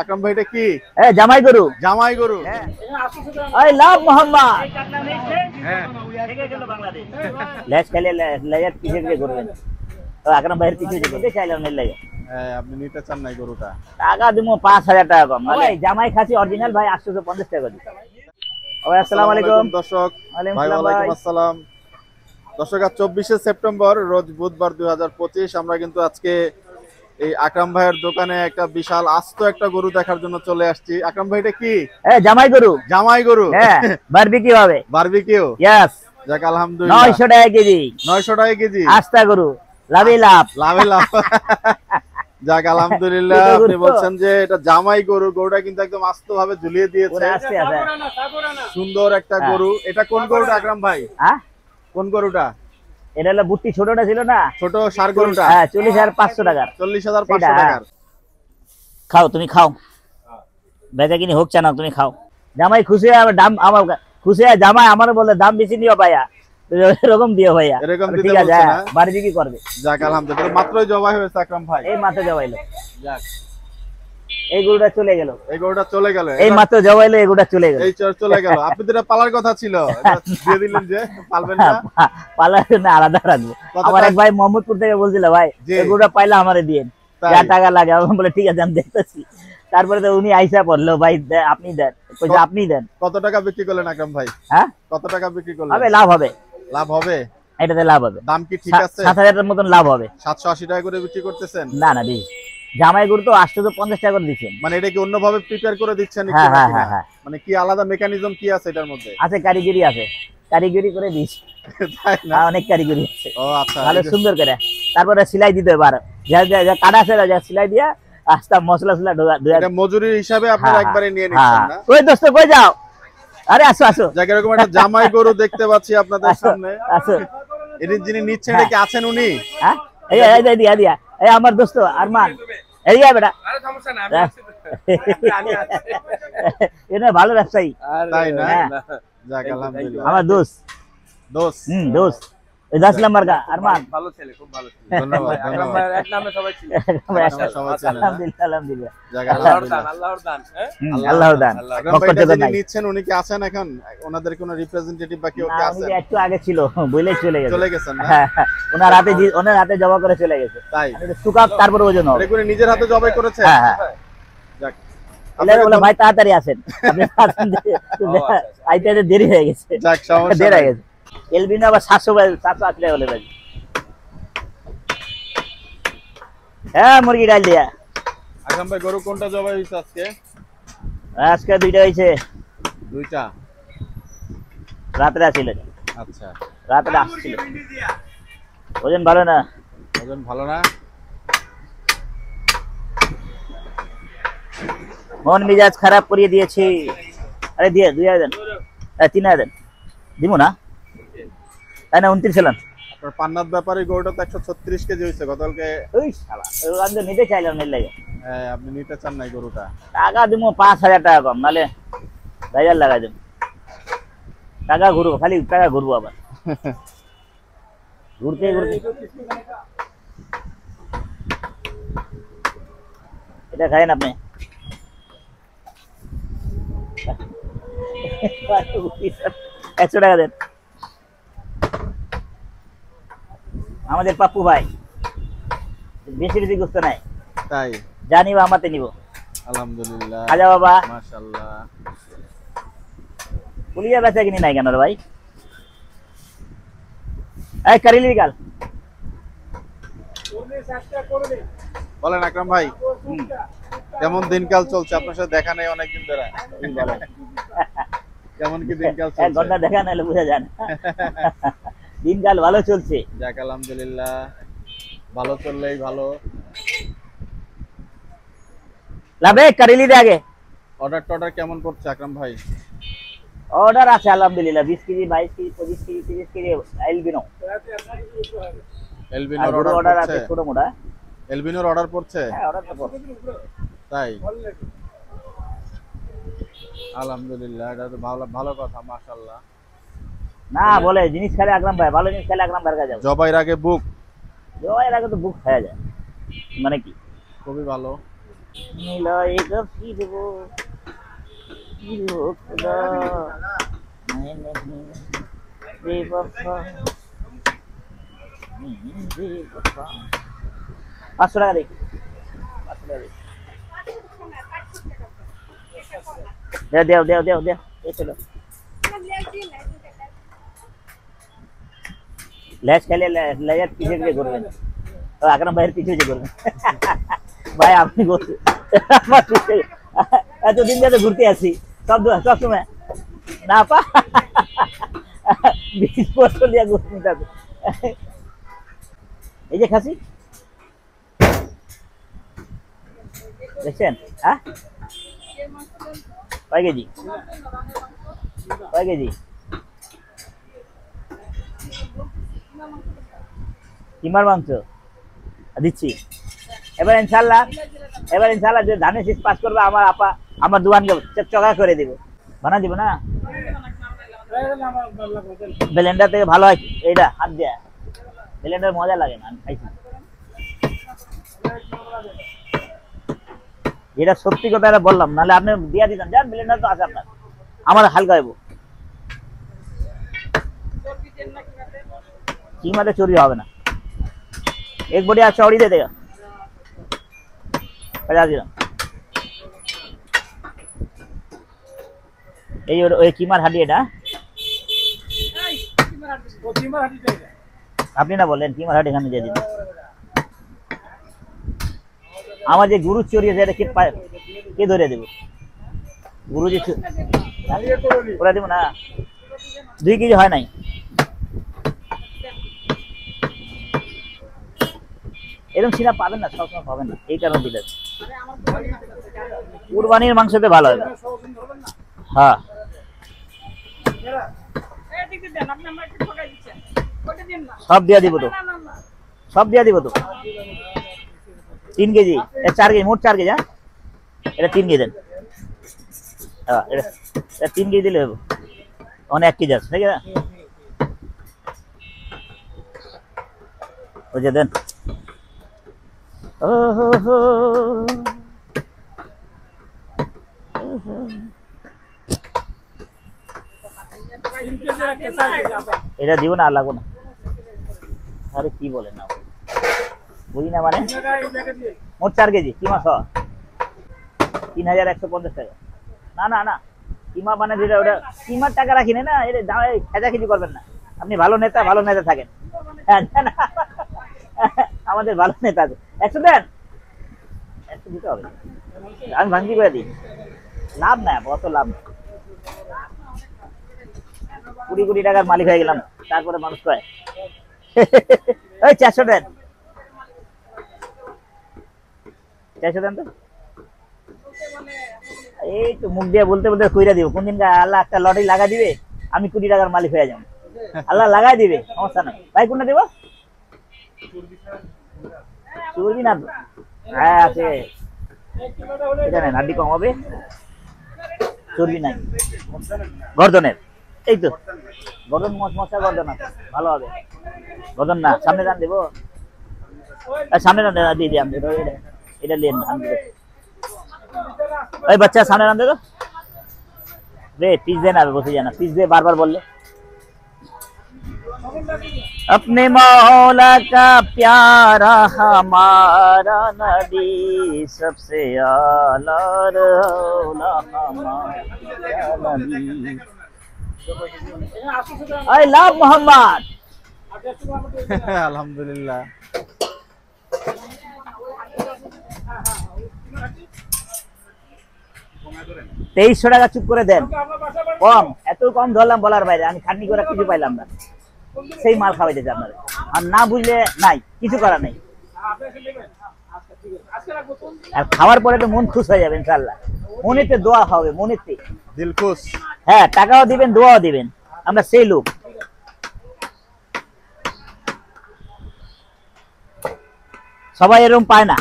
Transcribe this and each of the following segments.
আকরাম ভাই এটা কি? জামাই গরু। জামাই গরু। I love Mohammad. হ্যাঁ থেকে গেল বাংলাদেশ। লেজ খেলে লেজের পিছে দিয়ে করবেন। তো আকরাম ভাইয়ের পিছে দিতে চাইলাম না লাগে। হ্যাঁ আপনি নিতে চান না গরুটা? টাকা দিমু ৫০০০ টাকা কম। ভাই জামাই খাসি অরিজিনাল ভাই ৮৫০ টাকা দিই। ওই আসসালামু আলাইকুম দর্শক। ওয়ালাইকুম ভাই সালাম ওয়ালাইকুম আসসালাম। দর্শক আজ ২৪শে সেপ্টেম্বর রোজ বুধবার ২০২৫ আমরা কিন্তু আজকে এই আকরাম ভাইয়ের দোকানে একটা বিশাল আস্ত একটা গরু দেখার জন্য চলে আসছি। আকরাম ভাই এটা কি? জামাই গরু। জামাই গরু। হ্যাঁ বারবিকিউ হবে। বারবিকিউ। ইয়েস। যাক আলহামদুলিল্লাহ। ৯০০ টাকা কেজি। ৯০০ টাকা কেজি। আস্তা গরু। লাভে লাভ। লাভে লাভ। যাক আলহামদুলিল্লাহ। আপনি বলছেন যে এটা জামাই গরু, গরুটা কিন্তু একদম আস্ত ভাবে ঝুলিয়ে দিয়েছে। সুন্দর একটা গরু। এটা কোন গরুটা আকরাম ভাই? হ্যাঁ কোন গরুটা? এটা হলো বুট্টি ছোটটা ছিল না, ছোট ষাঁড় গরুটা। হ্যাঁ ৪০৫০০ টাকার। ৪০৫০০ টাকার। খাও তুমি খাও, বেচা কিনি হোক চানা তুমি খাও। জামাই খুশি হয়, আমার দাম আমার খুশি হয়, জামাই আমার বলে দাম বেশি নিও ভাইয়া, এরকম দিও ভাইয়া। এরকম দিতে ঠিক আছে, বলছে না? বাড়ি কি করবে। যাক আলহামদুলিল্লাহ। মাত্রই জবাই হয়েছে আকরাম ভাই। এই মাত্র জবাইলো। যাক এই গরুটা চলে গেল। এই গরুটা চলে গেল। এই মাত্র জবাইলো, এই গরুটা চলে গেল। এই চলে গেল। আপনি তো এটা পালার কথা ছিল, এটা দিয়ে দিলেন যে পালবেন না। পালার জন্য আলাদা রাখবো। আমার এক ভাই মোহাম্মদপুর থেকে বলছিল ভাই এই গরুটা পাইলে আমারে দিয়েন, যা টাকা লাগে। আমি বলে ঠিক আছে আমি দেখতেছি। তারপরে তো উনি আইসা পড়লো ভাই আপনি দেন, কইছে আপনি দেন। কত টাকা বিক্রি করলেন আকরাম ভাই? হ্যাঁ কত টাকা বিক্রি করলেন? হবে লাভ হবে। লাভ হবে? এটাতে লাভ হবে। দাম কি ঠিক আছে? ৭০০০ এর মতন লাভ হবে। ৭৮০ টাকা করে বিক্রি করতেছেন? না না বেশি। জামাই গরু তো ৮৫০ টাকা করে দিচ্ছেন। মানে এটা কি অন্যভাবে প্রিপেয়ার করে দিচ্ছেন? হ্যাঁ হ্যাঁ হ্যাঁ হ্যাঁ। মানে কি আলাদা মেকানিজম কি আছে এটার মধ্যে? আছে, কারিগরি আছে, কারিগরি করে দিচ্ছি। তাই না? অনেক কারিগরি আছে। ও আচ্ছা। ভালো সুন্দর করে তারপরে সেলাই দিতে পারো, যা যা কাটা আছে যা সেলাই দিয়া আস্তা মশলা ঢোকা। এটা মজুরি হিসাবে আপনারা একবারে নিয়ে নিচ্ছেন না? কই দোস্ত কই যাও? আরে আসো আসো। যাক এরকম একটা জামাই গরু দেখতে পাচ্ছি আপনাদের সামনে। আসো। এটি যিনি নিচ্ছেন এটা কি আছেন উনি? হ্যাঁ এই দিয়া দিয়া এই আমার দোস্ত আরমান। এই বেটা। আরে সমস্যা না, আমি আছি। এটা ভালো ব্যবসায়ী। তাই না? যাক আলহামদুলিল্লাহ। আমার দোস্ত। দোস্ত। এই ১০ নাম্বার গা আরমান। ভালো ছেলে, খুব ভালো ছেলে। ধন্যবাদ ধন্যবাদ। এক নামে সবাই ছিল। সবাই চেনে না? আলহামদুলিল্লাহ আলহামদুলিল্লাহ। যাক আল্লাহর দান, আলহামদুলিল্লাহ। আল্লাহর দান। আল্লাহর দান। আকরাম ভাই এটা যিনি নিচ্ছেন উনি কি আছেন এখন? ওনাদের কোনো রিপ্রেজেন্টেটিভ বা কেউ কি না, আছেন? উনি একটু আগে ছিল, বলেই চলে গেছে। চলে গেছেন না? হ্যাঁ ওনার হাতে জমা করে চলে গেছে। তাই? সুকাপ তারপর ওজন হবে। এটা নিজের হাতে জবাই করেছেন? হ্যাঁ হ্যাঁ। যাক বলে ভাই তাড়াতাড়ি আসেন, আইতে দেরি হয়ে গেছে। যাক সমস্যা দেরি হয়ে নাই। গেছে। এলবিনো আবার ৭৮০ টাকা বলে ভাই। হ্যাঁ মুরগি ডাল দিয়া। আকরাম ভাই গরু কোনটা জবাই হইছে আজকে? আজকে দুইটা হইছে। দুইটা? রাত্রে আসছিল। আচ্ছা। রাত্রে আসছিল। ওজন ভালো না? ওজন ভালো না? মন মিজাজ খারাপ করিয়ে দিয়েছি। আরে দিয়ে ২০০০ দেন, ৩০০০ দেন। দিব না? তাই না ২৯ ছিলাম। আপনার পান্নাত ব্যাপারে গরুটা তো ১৩৬ কেজি হয়েছে গতকালকে। ওই শালা আমি তো নিতে চাইলাম না লাগে। হ্যাঁ আপনি নিতে চান না এই গরুটা? টাকা দিব ৫০০০ টাকা কম, নাহলে ২০০০ লাগাই দেব। টাকা ঘুরবো, খালি টাকা ঘুরবো আবার। ঘুরতে ঘুরতে এটা খাইন আপনি। ১০০ টাকা দেন। আমাদের পাপ্পু ভাই বেশি বেশি গুস্ত নাই, তাই? যা নিব আমাতে নিব। আলহামদুলিল্লাহ। খাজা বাবা মাশাআল্লাহ। পুলিয়া বেচা কিনি নাই কেন রে ভাই? এই কারিলি গাল বলেন আকরাম ভাই, কেমন দিনকাল চলছে? আপনার সাথে দেখা নেই অনেকদিন ধরে। কেমন কি দিনকাল চলছে? ১ ঘন্টা দেখা নাইলে বুঝা যায় না। দিনকাল ভালো চলছে। যাক আলহামদুলিল্লাহ, ভালো চললেই ভালো। লাভে কারিলি দে আগে। অর্ডার কেমন করছে আকরাম ভাই? অর্ডার আছে আলহামদুলিল্লাহ, ২০ KG ২২ KG ২৫ KG ৩০ KG albino. এলবিনোর অর্ডার আছে ছোট মোটা। এলবিনোর অর্ডার পড়ছে? হ্যাঁ অর্ডার তো পড়ছে। তাই? আলহামদুলিল্লাহ, এটা তো ভালো কথা। মাশাআল্লাহ। না বলে জিনিস খেলে আকরাম ভাই, ভালো জিনিস খেলে আকরাম ভাইয়ের কাছে যাবে। জবাইয়ের আগে বুক? জবাইয়ের আগে তো বুক খাওয়া যায়, মানে কি খুবই ভালো। मिलाएगा फिर वो खुदा मैं नहीं बेवफा बेवफा 500 টাকা দে 500 টাকা দে দেও এই চলো ল্যাচ খেলে লেজার পিছে পিছে করবেন তো আকরাম ভাইয়ের পিছে পিছে করবেন ভাই আপনি আমার পিছে এতদিন ধরে ঘুরতে আসি সব সময় না পা 20 বছর লিয়া ঘুরতে থাকবে এই যে খাসি দেখছেন হ্যাঁ কয় কেজি কিমার মাংস দিচ্ছি এবার ইনশাল্লাহ যে ধানের শীষ পাস করবে আমার আপা আমার দোকানকে চকচকা করে দিব বানা দিব না ব্লেন্ডার থেকে ভালো হয় এইটা হাত দেয়া ব্লেন্ডার মজা লাগে না আমি খাইছি যেটা সত্যি কথা এটা বললাম নাহলে আপনি দিয়া দিতেন যান ব্লেন্ডার তো আছে আপনার আমার হালকা হইব কিমাতে চুরি হবে না एक बढ़िया चौड़ी दे देगा 50 ग्राम ये कीमार हाडी এটা আপনি না বলেন कीमार हाडी খানে দিয়ে দিন আমার যে গুরু চুরি আছে এটা কে ধরে দেব গুরুজি ওরা দেব না 2 কেজি হয় নাই এরকম সিনা পাবেন না সবসময় পাবেন না এই কারণে দিলে কুরবানির মাংসতে ভালো হবে হ্যাঁ সব দিয়া দিব তো 3 কেজি 4 কেজি মোট 4 কেজি হ্যাঁ এটা 3 কেজি দেন হ্যাঁ এটা 3 কেজি দিলে হবে অনেক 1 কেজি আছে ঠিক আছে ওই যে দেন এটা দিব না লাগবো না আরে কি বলেন না বুঝি না মানে মোট 4 কেজি কিমা 3150 টাকা না কিমা মানে যেটা ওটা কিমার টাকা রাখি না এটা খেজাখিজি করবেন না আপনি ভালো নেতা থাকেন আমাদের ভালো নেতা আছে 100 দেন 100 দিতে হবে আমি ভাঙি করে দিই লাভ না অত লাভ না 20 কোটি টাকার মালিক হয়ে গেলাম তারপরে মানুষ কয় ওই 400 দেন 400 দেন তো এই তো মুখ দিয়ে বলতে কইরা দিব কোন দিন আল্লাহ একটা লটারি লাগা দিবে আমি কোটি টাকার মালিক হয়ে যাব আল্লাহ লাগাই দিবে সমস্যা নাই ভাই কোনটা দেব চর্বি না হ্যাঁ আছে এটা না হাড্ডি কম হবে চর্বি নাই গর্দনের এই তো গর্দন মশা গর্দন আছে ভালো হবে গর্দন না সামনে দান দেবো সামনে দান দিয়ে আমি এটা লেন ওই বাচ্চা সামনে দান দে তো রে পিস দে না বসে জানা পিস দে বারবার বললে अपने मौला का प्यारा हमारा नबी सबसे आला रौला हमारा नबी आई लव मोहम्मद আলহামদুলিল্লাহ 2300 টাকা চুপ করে দেন কম এত কম ধরলাম বলার বাইরে আমি খাটনি করে কিছু পাইলাম না সেই মাল খাওয়াইতেছে আপনারা আর না বুঝলে নাই কিছু করার নাই আর খাওয়ার পরে তো মন খুশ হয়ে যাবে ইনশাআল্লাহ মনেতে দোয়া হবে মনেতে দিল খুশ হ্যাঁ টাকাও দিবেন দোয়াও দিবেন আমরা সেই লোক সবাই এরকম পায় না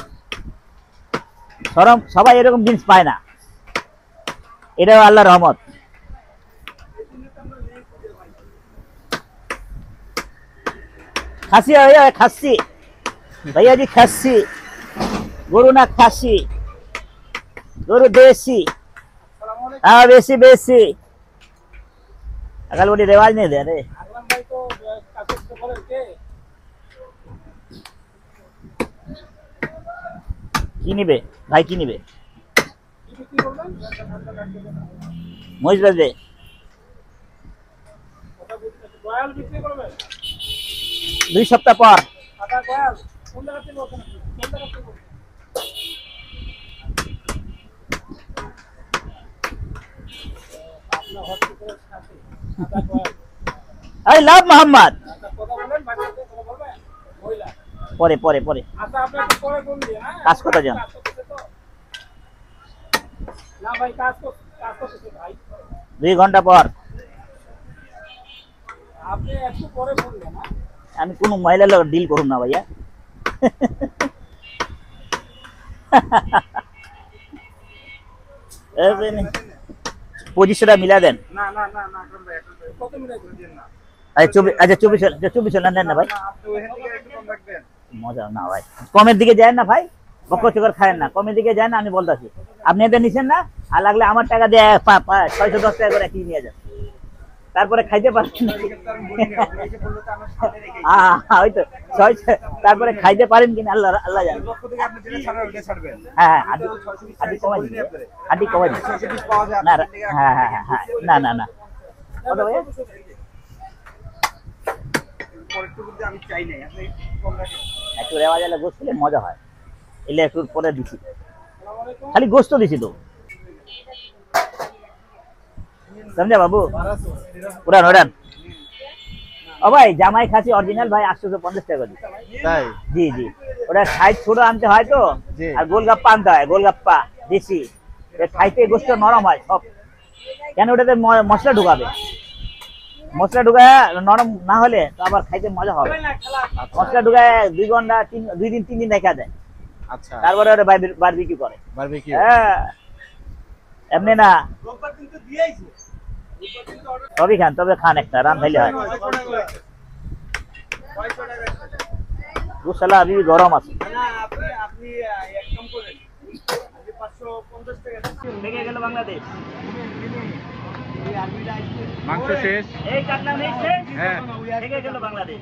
সবাই এরকম জিনিস পায় না এটাও আল্লাহর রহমত খাসি খাসি भैया जी खस्सी गुरु ना खासी গরু দেশি, হ্যাঁ বেশি বেশি। अकल बड़ी रिवाज नहीं दे रहे। কি নিবে ভাই, কি নিবে? মহিষ বাজবে। দুই সপ্তাহ পর। I love Muhammad. পরে পরে পরে কাজ কথা যান। না ভাই কাজ করতেছে ভাই। 2 ঘন্টা পর। আপনি একটু পরে বললেন না। আমি কোন মহিলার লগে ডিল করুম না ভাইয়া। পজিশনটা মিলা দেন। না না না না ভাই কত মিনিট দিন না। আচ্ছা 24 না নেন না ভাই। আপনি ওখান থেকে একটু কম রাখবেন। মজা না ভাই, কমের দিকে যায় না ভাই, বক্র চকর খায়েন না, কমের দিকে যায় না। আমি বলতেছি আপনি এটা নিছেন না, আর লাগলে আমার টাকা দিয়ে 610 টাকা করে কি নিয়ে যান, তারপরে খাইতে পারেন না। ওই তো তারপরে খাইতে পারেন কিনা আল্লাহ আল্লাহ জানে। হ্যাঁ হাড্ডি কমাই দিন, হাড্ডি কমাই দিন। না হ্যাঁ হ্যাঁ হ্যাঁ না না না কত ভাই? একটু রেওয়াজ এলে গোস্ত দিলে মজা হয়, এলে একটু পরে দিছি, খালি গোস্ত দিছি তো, समझा बाबू? उड़ान उड़ान। ও ভাই জামাই খাসি অরিজিনাল ভাই 850 টাকা দি। তাই? জি জি, ওটা সাইজ ছোট আনতে হয় তো, আর গোলগাপ্পা আনতে হয়, গোলগাপ্পা দেশি। খাইতে গোস্ত নরম হয় সব, কেন ওটাতে মশলা ঢুকাবে, মশলা ঢুকায় নরম না হলে তো আবার খাইতে মজা হবে। মশলা ঢুকায় 2 ঘন্টা 2 দিন 3 দিন রেখে দেয়। আচ্ছা, তারপরে ওটা বারবিকিউ করে। বারবিকিউ? হ্যাঁ এমনি না, সবই খান, তবে খান একটা রান খাইলে হয়। দুশালা আবি গরম আছে। বাংলাদেশ মাংস শেষ। এই কাটলা নেই শেষ, হ্যাঁ থেকে গেল বাংলাদেশ।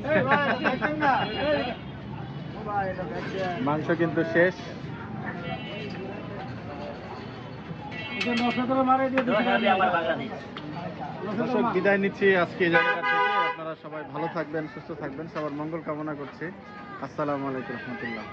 মাংস কিন্তু শেষ। আমার বাংলাদেশ। দর্শক বিদায় নিচ্ছি আজকে এই জায়গা থেকে। আপনারা সবাই ভালো থাকবেন, সুস্থ থাকবেন, সবার মঙ্গল কামনা করছি। আসসালামু আলাইকুম রহমতুল্লাহ।